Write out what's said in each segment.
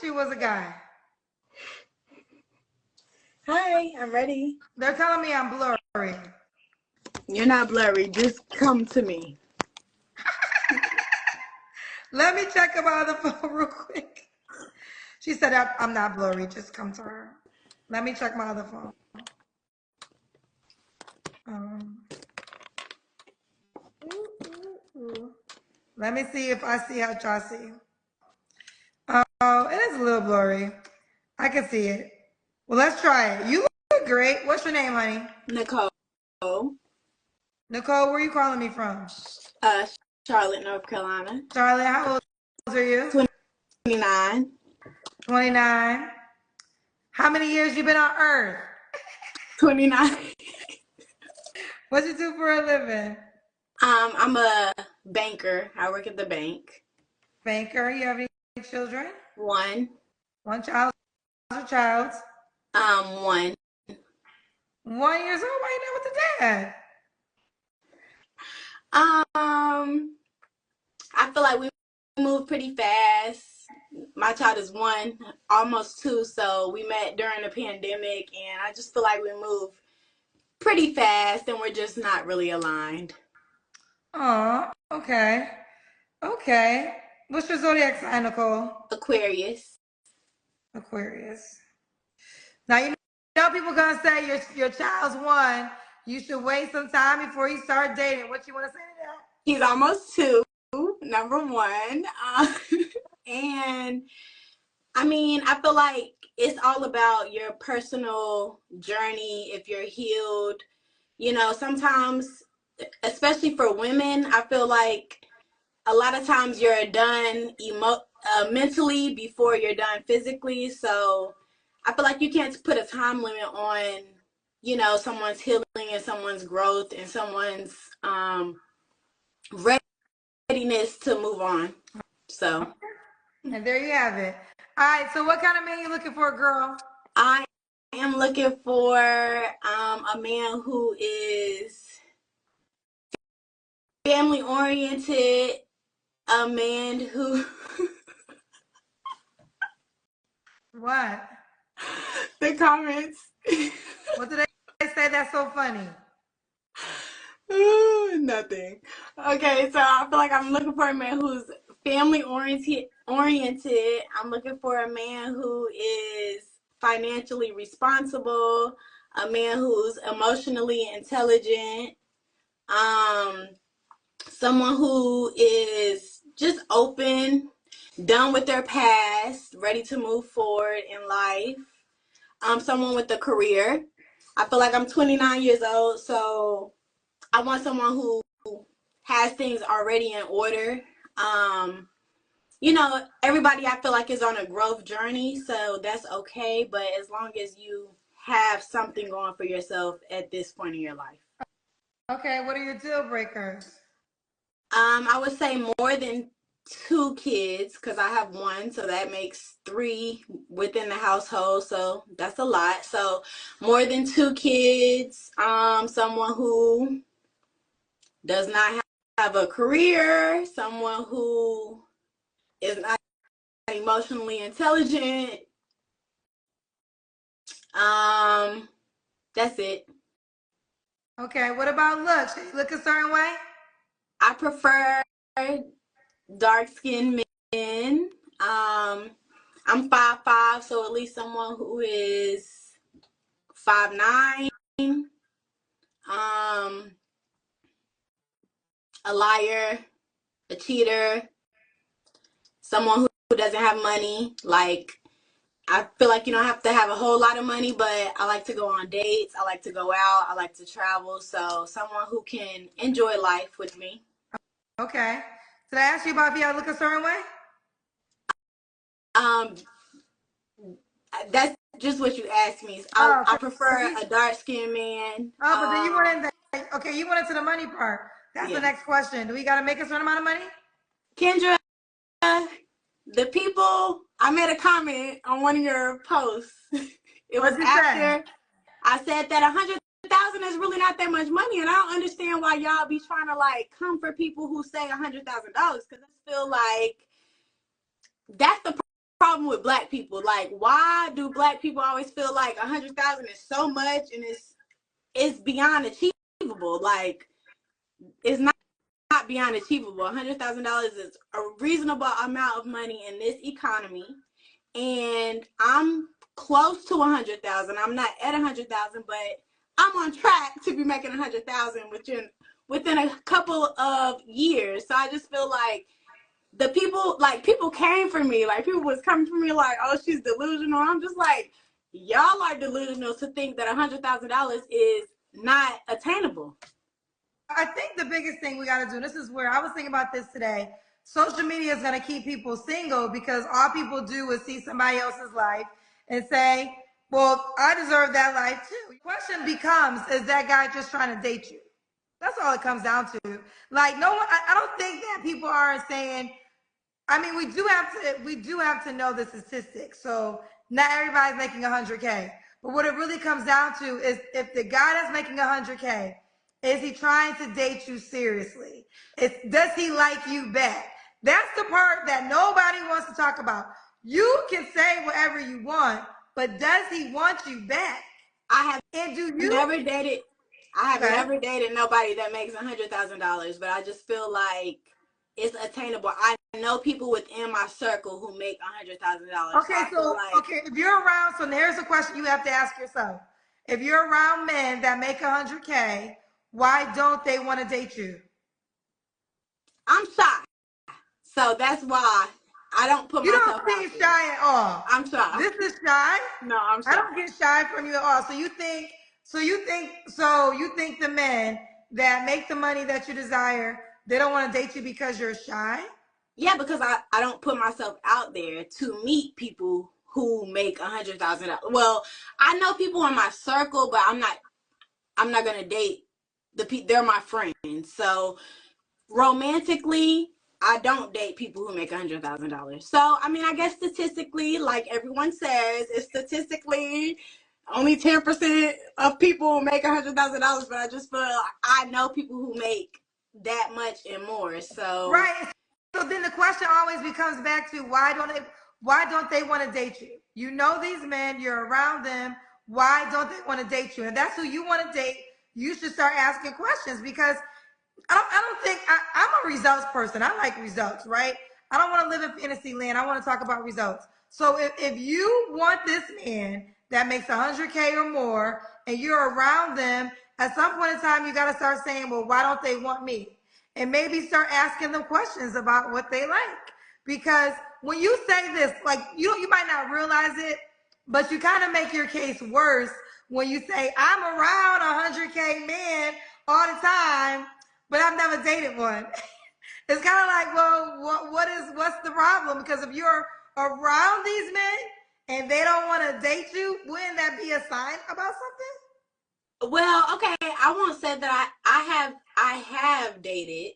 you was a guy. Hi, I'm ready. They're telling me I'm blurry. You're not blurry. Just come to me. Let me check my other phone real quick. She said I'm not blurry. Just come to her. Let me check my other phone. Um, Let me see if I see how y'all see. Oh, it is a little blurry. I can see it. Well, let's try it. You look great. What's your name, honey? Nicole. Nicole, where are you calling me from? Charlotte, North Carolina. Charlotte, how old are you? 29. 29. How many years you been on Earth? 29. What you do for a living? I'm a banker. I work at the bank. Banker. You have any children? One. One child. How's your child? 1. 1 year old. Why you not with the dad? I feel like we move pretty fast. My child is 1, almost 2, so we met during the pandemic, and I just feel like we move pretty fast, and we're just not really aligned. Oh, okay. Okay. What's your zodiac sign, Nicole? Aquarius. Aquarius. Now you know people gonna say your child's 1. You should wait some time before you start dating. What you want to say to that? He's almost 2, number 1. And I mean, I feel like it's all about your personal journey. If you're healed, sometimes, especially for women, I feel like a lot of times you're done mentally before you're done physically. So I feel like you can't put a time limit on, someone's healing and someone's growth and someone's readiness to move on. So. And there you have it. All right. So what kind of man you looking for, girl? I am looking for a man who is family oriented, a man who What? the comments. What did they say that's so funny? Nothing. Okay, so I feel like I'm looking for a man who's family oriented. I'm looking for a man who is financially responsible, a man who's emotionally intelligent, someone who is just open, done with their past, ready to move forward in life. Someone with a career. I feel like I'm 29 years old, so I want someone who has things already in order. Everybody I feel like is on a growth journey, so that's okay. But as long as you have something going for yourself at this point in your life. Okay, what are your deal breakers? I would say more than 2 kids, because I have 1, so that makes 3 within the household, so that's a lot. So more than 2 kids, someone who does not have a career, someone who is not emotionally intelligent. That's it. Okay, what about looks? Should you look a certain way? I prefer dark-skinned men. I'm 5'5", so at least someone who is 5'9". A liar, a cheater, someone who doesn't have money. Like, I feel like you don't have to have a whole lot of money, but I like to go on dates. I like to go out. I like to travel. So someone who can enjoy life with me. Okay. Did I ask you about if you look a certain way? That's just what you asked me. I prefer a dark-skinned man. Oh, but then you went you went into the money part. That's the next question. Do we got to make a certain amount of money? Kendra, the people, I made a comment on one of your posts. It was after I said that 100,000 is really not that much money, and I don't understand why y'all be trying to come for people who say $100,000, because I feel like that's the problem with Black people. Like, why do Black people always feel like 100,000 is so much and it's beyond achievable? Like, it's not beyond achievable. $100,000 is a reasonable amount of money in this economy, and I'm close to 100,000. I'm not at 100,000, but I'm on track to be making 100,000 within a couple of years. So I just feel like the people came for me. Like, people was coming for me like, oh, she's delusional. I'm just like, y'all are delusional to think that $100,000 is not attainable. I think the biggest thing we got to do, this is where I was thinking about this today. Social media is going to keep people single because all people do is see somebody else's life and say, well, I deserve that life too. The question becomes, is that guy just trying to date you? That's all it comes down to. Like, no one, I don't think that people are saying, I mean, we do have to know the statistics. So not everybody's making 100K. But what it really comes down to is, if the guy that's making 100K, is he trying to date you seriously? Does he like you back? That's the part that nobody wants to talk about. You can say whatever you want, but does he want you back? I have never dated nobody that makes $100,000, but I just feel like it's attainable. I know people within my circle who make $100,000. Okay, so if you're around, so here's a question you have to ask yourself. If you're around men that make 100K, why don't they want to date you? I'm shy, so that's why I don't put myself out there. You don't seem shy at all. I'm shy. This is shy? No, I'm shy. I don't get shy from you at all. So you think the men that make the money that you desire, they don't want to date you because you're shy? Yeah, because I don't put myself out there to meet people who make $100,000. Well, I know people in my circle, but I'm not gonna date they're my friends. So romantically, I don't date people who make $100,000. So I mean, I guess statistically, like everyone says, it's statistically only 10% of people make $100,000. But I just feel like I know people who make that much and more. So right. So then the question always becomes back to, why don't they want to date you? You know these men, you're around them. Why don't they want to date you? And that's who you want to date. You should start asking questions, because I don't think I'm a results person. I like results, right? I don't want to live in fantasy land. I want to talk about results. So if you want this man that makes 100K or more and you're around them, at some point in time, you got to start saying, well, why don't they want me? And maybe start asking them questions about what they like. Because when you say this, like, you might not realize it, but you kind of make your case worse when you say, I'm around a 100K man all the time, but I've never dated one. It's kind of like, well, what's the problem? Because if you're around these men and they don't want to date you, wouldn't that be a sign about something? Well, okay, I won't say that I have dated,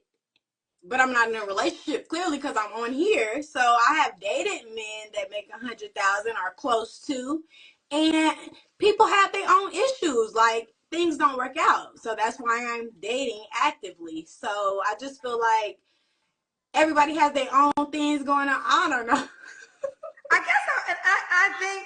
but I'm not in a relationship, clearly, because I'm on here. So I have dated men that make 100,000 or close to, and people have their own issues. Like, things don't work out. So that's why I'm dating actively. So I just feel like everybody has their own things going on. I don't know. I think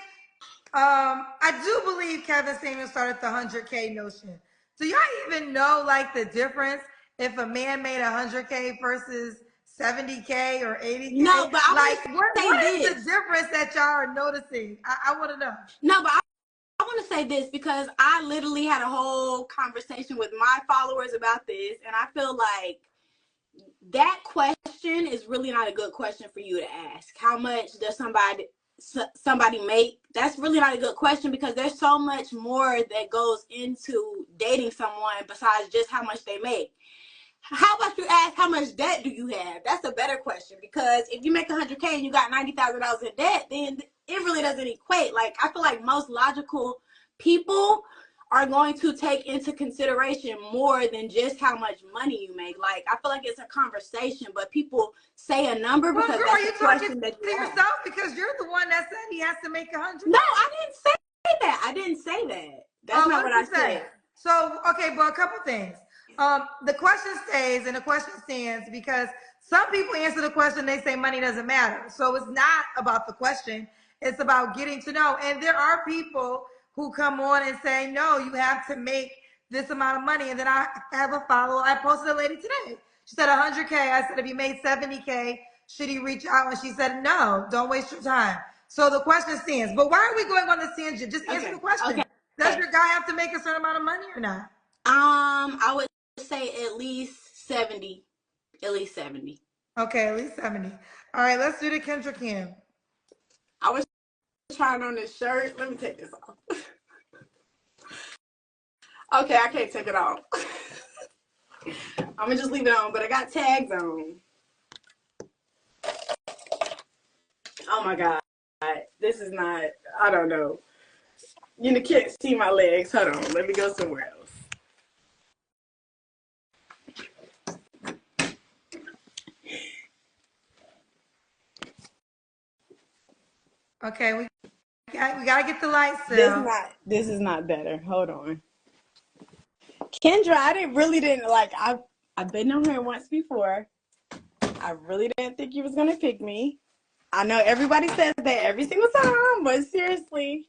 I do believe Kevin Samuel started the 100K notion. Do y'all even know, like, the difference if a man made 100K versus 70K or 80K? No, but what is the difference that y'all are noticing? I want to know. No, but I want to say this, because I literally had a whole conversation with my followers about this, and I feel like that question is really not a good question for you to ask. How much does somebody make? That's really not a good question, because there's so much more that goes into dating someone besides just how much they make. How about you ask, how much debt do you have? That's a better question, because if you make 100K and you got $90,000 in debt, then it really doesn't equate. Like, I feel like most logical people are going to take into consideration more than just how much money you make. Like, I feel like it's a conversation, but people say a number because girl, that's the question that you yourself ask. Because you're the one that said he has to make 100. No, I didn't say that. I didn't say that. That's not what I said. So, okay, but a couple things. The question stays and the question stands because some people answer the question, they say money doesn't matter. So it's not about the question. It's about getting to know. And there are people who come on and say, no, you have to make this amount of money. And then I have a follow. I posted a lady today. She said 100K. I said, if he made 70K, should he reach out? And she said, no, don't waste your time. So the question stands. But why are we going on this tangent? Just answer the question. Okay. Does your guy have to make a certain amount of money or not? I would say at least 70. At least 70. Okay, at least 70. All right, let's do the Kendra Cam. I was trying on this shirt. Let me take this off. Okay, I can't take it off. I'm gonna just leave it on, but I got tags on. Oh my God. This is not, I don't know. You can't see my legs. Hold on. Let me go somewhere else. Okay, we gotta get the lights still. This is not better. Hold on. Kendra, I really didn't like, I've been on here once before. I really didn't think you was gonna pick me. I know everybody says that every single time, but seriously.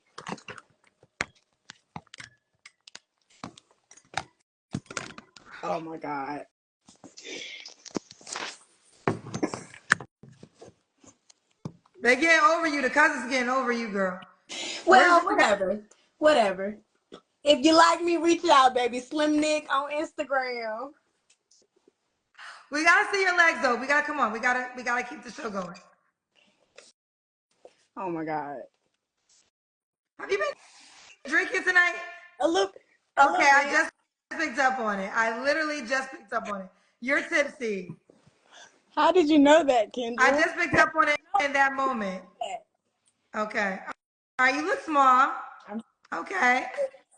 Oh my God. They getting over you. The cousins getting over you, girl. Well, whatever. If you like me, reach out, baby. Slim Nick on Instagram. We gotta see your legs though. We gotta come on. We gotta keep the show going. Oh my God. Have you been drinking tonight? A little. Okay, I just picked up on it. I literally just picked up on it. You're tipsy. How did you know that, Kendra? I just picked up on it in that moment. Okay. All right, you look small. Okay.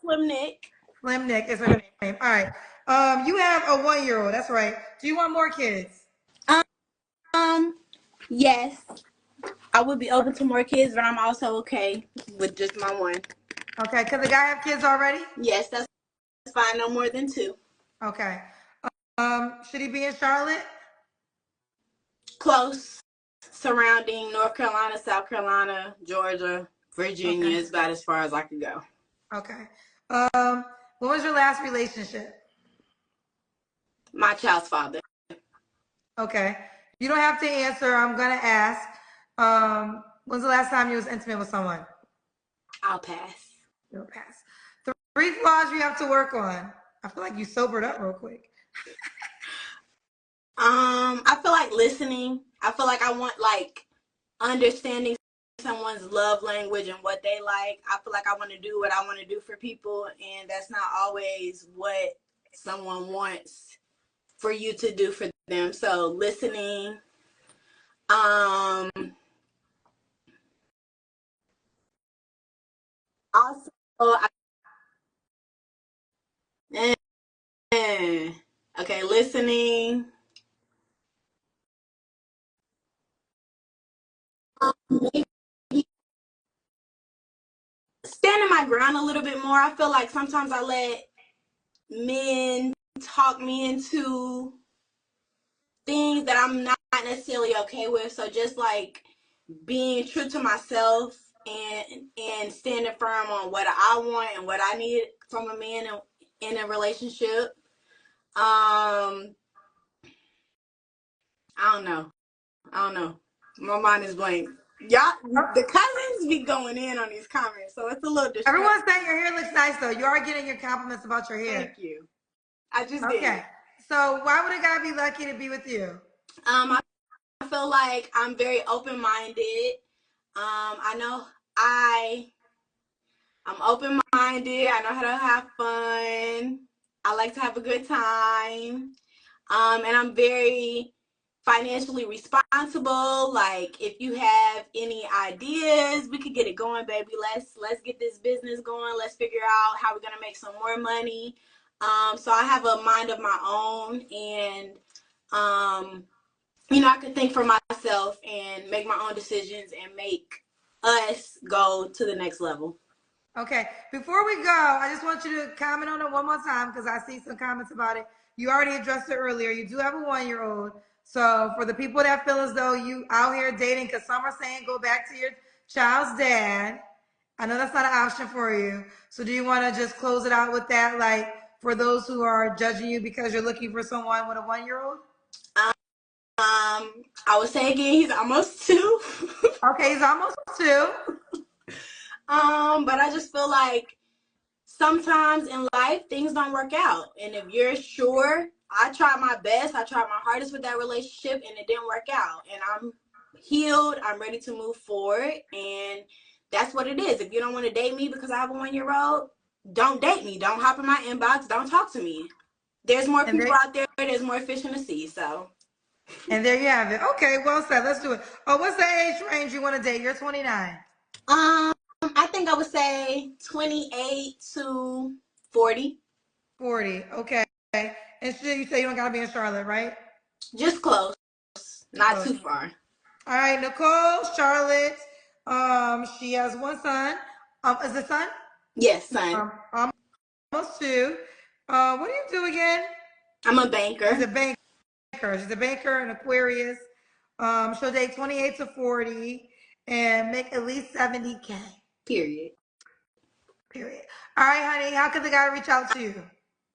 Slim Nick. Slim Nick is her name. All right. You have a 1-year-old. That's right. Do you want more kids? Yes. I would be open to more kids, but I'm also okay with just my one. Okay, because the guy have kids already? Yes, that's fine. No more than 2. Okay. Should he be in Charlotte? Close. Surrounding North Carolina, South Carolina, Georgia, Virginia is about as far as I could go. Okay. What was your last relationship? My child's father. Okay. You don't have to answer. I'm gonna ask. When's the last time you was intimate with someone? I'll pass. You'll pass. 3 flaws you have to work on. I feel like you sobered up real quick. I feel like listening. I feel like I want like understanding someone's love language and what they like. I feel like I want to do what I want to do for people, and that's not always what someone wants for you to do for them. So listening. Also, okay, listening. Standing my ground a little bit more. I feel like sometimes I let men talk me into things that I'm not necessarily okay with. So just like being true to myself and standing firm on what I want and what I need from a man in a relationship. I don't know. My mind is blank. Y'all, the cousins be going in on these comments, so it's a little distracting. Everyone's saying your hair looks nice though. You are getting your compliments about your hair. Thank you. I just did. Okay. So why would a guy be lucky to be with you? I feel like I'm very open-minded. I know I'm open-minded. I know how to have fun. I like to have a good time. And I'm very financially responsible. Like if you have any ideas, we could get it going, baby. Let's get this business going. Let's figure out how we're gonna make some more money. So I have a mind of my own, and I can think for myself and make my own decisions and make us go to the next level. Okay. Before we go, I just want you to comment on it one more time because I see some comments about it. You already addressed it earlier. You do have a 1-year-old. So for the people that feel as though you out here dating, because some are saying go back to your child's dad, I know that's not an option for you. So do you want to just close it out with that? Like for those who are judging you because you're looking for someone with a 1-year-old? I would say again, he's almost 2. Okay, he's almost 2. But I just feel like sometimes in life things don't work out. And if you're sure, I tried my best, I tried my hardest with that relationship and it didn't work out. And I'm healed, I'm ready to move forward. And that's what it is. If you don't want to date me because I have a 1-year-old, don't date me. Don't hop in my inbox. Don't talk to me. There's more people out there. There's more fish in the sea. So. And there you have it. Okay, well said. Let's do it. Oh, what's the age range you want to date? You're 29. I think I would say 28 to 40. 40. Okay. And you say you don't gotta be in Charlotte, right? Just close. Not Close. too far. All right, Nicole, Charlotte. She has one son. Is it son? Yes, son. Almost 2. What do you do again? I'm a banker. She's a banker. She's a banker, an Aquarius. She'll date 28 to 40 and make at least 70K. Period. All right, honey. How can the guy reach out to you?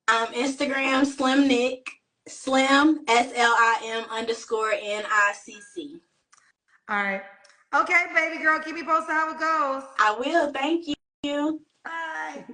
Instagram, Slim Nick. Slim, SLIM_NICC. All right. Okay, baby girl. Keep me posted how it goes. I will. Thank you. Bye.